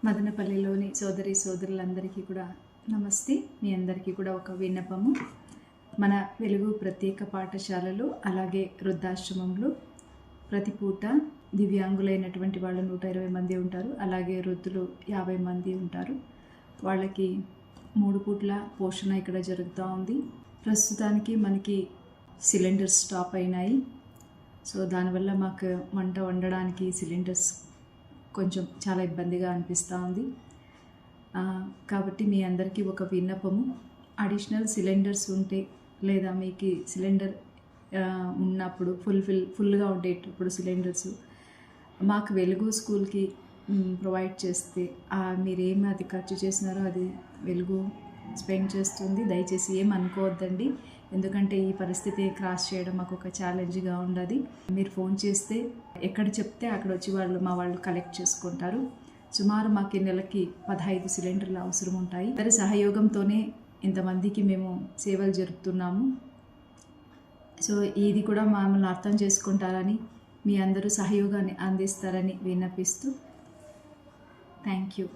మదనపల్లిలోని సోదరులందరికీ కూడా నమస్తే. మీ అందరికీ కూడా ఒక విన్నపము. మన వెలుగు ప్రత్యేక పాఠశాలలు అలాగే వృద్ధాశ్రమంలో ప్రతి పూట దివ్యాంగులైనటువంటి వాళ్ళు 120 మంది ఉంటారు. అలాగే వృద్ధులు 50 మంది ఉంటారు. వాళ్ళకి 3 పూట్ల పోషణ ఇక్కడ జరుగుతూ ఉంది. ప్రస్తుతానికి మనకి సిలిండర్స్ స్టాప్ అయినాయి. సో దానివల్ల మాకు వంట వండడానికి సిలిండర్స్ కొంచెం చాలా ఇబ్బందిగా అనిపిస్తూ ఉంది. కాబట్టి మీ అందరికీ ఒక విన్నపము, అడిషనల్ సిలిండర్స్ ఉంటే లేదా మీకు సిలిండర్ ఉన్నప్పుడు ఫుల్గా ఉండేటప్పుడు సిలిండర్స్ మాకు వెలుగు స్కూల్కి ప్రొవైడ్ చేస్తే మీరేమి అది ఖర్చు చేసినారో అది వెలుగు స్పెండ్ చేస్తుంది. దయచేసి ఏం అనుకోవద్దండి, ఎందుకంటే ఈ పరిస్థితి క్రాస్ చేయడం మాకు ఒక ఛాలెంజ్గా ఉండదు. మీరు ఫోన్ చేస్తే ఎక్కడ చెప్తే అక్కడ వచ్చి మా వాళ్ళు కలెక్ట్ చేసుకుంటారు. సుమారు మాకు ఈ నెలకి 15 సిలిండర్లు అవసరం ఉంటాయి. అందరి సహయోగంతోనే ఇంతమందికి మేము సేవలు జరుపుతున్నాము. సో ఇది కూడా మమ్మల్ని అర్థం చేసుకుంటారని, మీ అందరూ సహయోగాన్ని అందిస్తారని విన్నపిస్తూ థ్యాంక్ యూ.